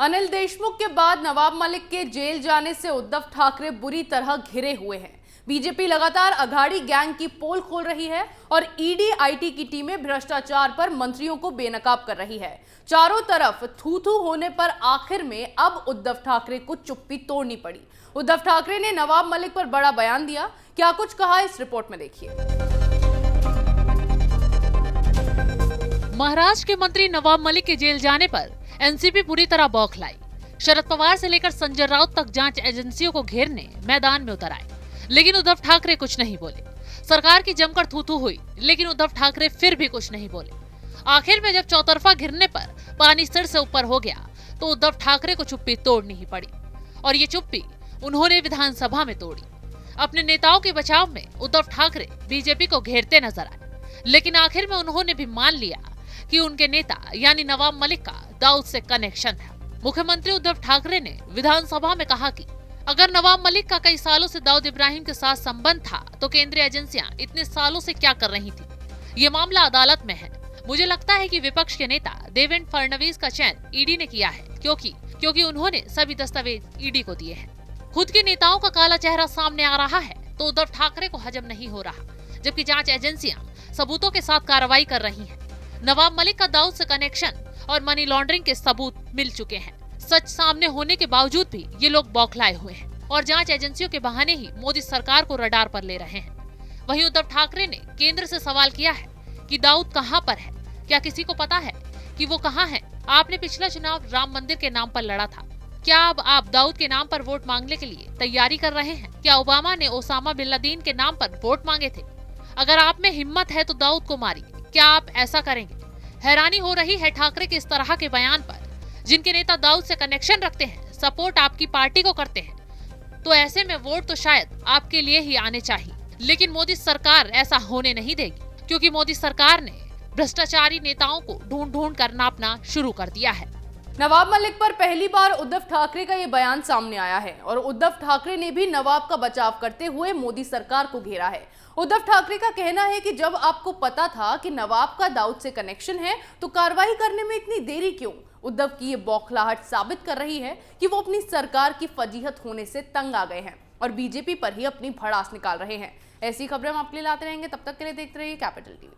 अनिल देशमुख के बाद नवाब मलिक के जेल जाने से उद्धव ठाकरे बुरी तरह घिरे हुए हैं। बीजेपी लगातार अघाड़ी गैंग की पोल खोल रही है और ईडी आईटी की टीमें भ्रष्टाचार पर मंत्रियों को बेनकाब कर रही है। चारों तरफ थू थू होने पर आखिर में अब उद्धव ठाकरे को चुप्पी तोड़नी पड़ी। उद्धव ठाकरे ने नवाब मलिक पर बड़ा बयान दिया। क्या कुछ कहा, इस रिपोर्ट में देखिए। महाराष्ट्र के मंत्री नवाब मलिक के जेल जाने पर एनसीपी पूरी तरह बौखलाई। शरद पवार से लेकर संजय राउत तक जांच एजेंसियों को घेरने मैदान में उतर आए, लेकिन उद्धव ठाकरे कुछ नहीं बोले। सरकार की जमकर थू-थू हुई, लेकिन उद्धव ठाकरे फिर भी कुछ नहीं बोले। आखिर में जब चौतरफा घिरने पर पानी सिर से ऊपर हो गया तो उद्धव ठाकरे को चुप्पी तोड़नी ही पड़ी, और ये चुप्पी उन्होंने विधानसभा में तोड़ी। अपने नेताओं के बचाव में उद्धव ठाकरे बीजेपी को घेरते नजर आए, लेकिन आखिर में उन्होंने भी मान लिया कि उनके नेता यानी नवाब मलिक का दाऊद से कनेक्शन था। मुख्यमंत्री उद्धव ठाकरे ने विधानसभा में कहा कि अगर नवाब मलिक का कई सालों से दाऊद इब्राहिम के साथ संबंध था तो केंद्रीय एजेंसियां इतने सालों से क्या कर रही थी। ये मामला अदालत में है। मुझे लगता है कि विपक्ष के नेता देवेंद्र फडणवीस का चयन ईडी ने किया है, क्योंकि उन्होंने सभी दस्तावेज ईडी को दिए हैं। खुद के नेताओं का काला चेहरा सामने आ रहा है तो उद्धव ठाकरे को हजम नहीं हो रहा, जबकि जांच एजेंसियां सबूतों के साथ कार्रवाई कर रही हैं। नवाब मलिक का दाऊद से कनेक्शन और मनी लॉन्ड्रिंग के सबूत मिल चुके हैं। सच सामने होने के बावजूद भी ये लोग बौखलाए हुए हैं और जांच एजेंसियों के बहाने ही मोदी सरकार को रडार पर ले रहे हैं। वहीं उद्धव ठाकरे ने केंद्र से सवाल किया है कि दाऊद कहां पर है। क्या किसी को पता है कि वो कहां है? आपने पिछला चुनाव राम मंदिर के नाम पर लड़ा था। क्या अब आप दाऊद के नाम पर वोट मांगने के लिए तैयारी कर रहे हैं? क्या ओबामा ने ओसामा बिन लादेन के नाम पर वोट मांगे थे? अगर आप में हिम्मत है तो दाऊद को मारिए। क्या आप ऐसा करेंगे? हैरानी हो रही है ठाकरे के इस तरह के बयान पर। जिनके नेता दाऊद से कनेक्शन रखते हैं, सपोर्ट आपकी पार्टी को करते हैं, तो ऐसे में वोट तो शायद आपके लिए ही आने चाहिए। लेकिन मोदी सरकार ऐसा होने नहीं देगी, क्योंकि मोदी सरकार ने भ्रष्टाचारी नेताओं को ढूंढ ढूंढ कर नापना शुरू कर दिया है। नवाब मलिक पर पहली बार उद्धव ठाकरे का ये बयान सामने आया है और उद्धव ठाकरे ने भी नवाब का बचाव करते हुए मोदी सरकार को घेरा है। उद्धव ठाकरे का कहना है कि जब आपको पता था कि नवाब का दाऊद से कनेक्शन है तो कार्रवाई करने में इतनी देरी क्यों? उद्धव की ये बौखलाहट साबित कर रही है कि वो अपनी सरकार की फजीहत होने से तंग आ गए हैं और बीजेपी पर ही अपनी भड़ास निकाल रहे हैं। ऐसी खबरें हम आपके लिए लाते रहेंगे। तब तक के लिए देखते रहिए कैपिटल टीवी।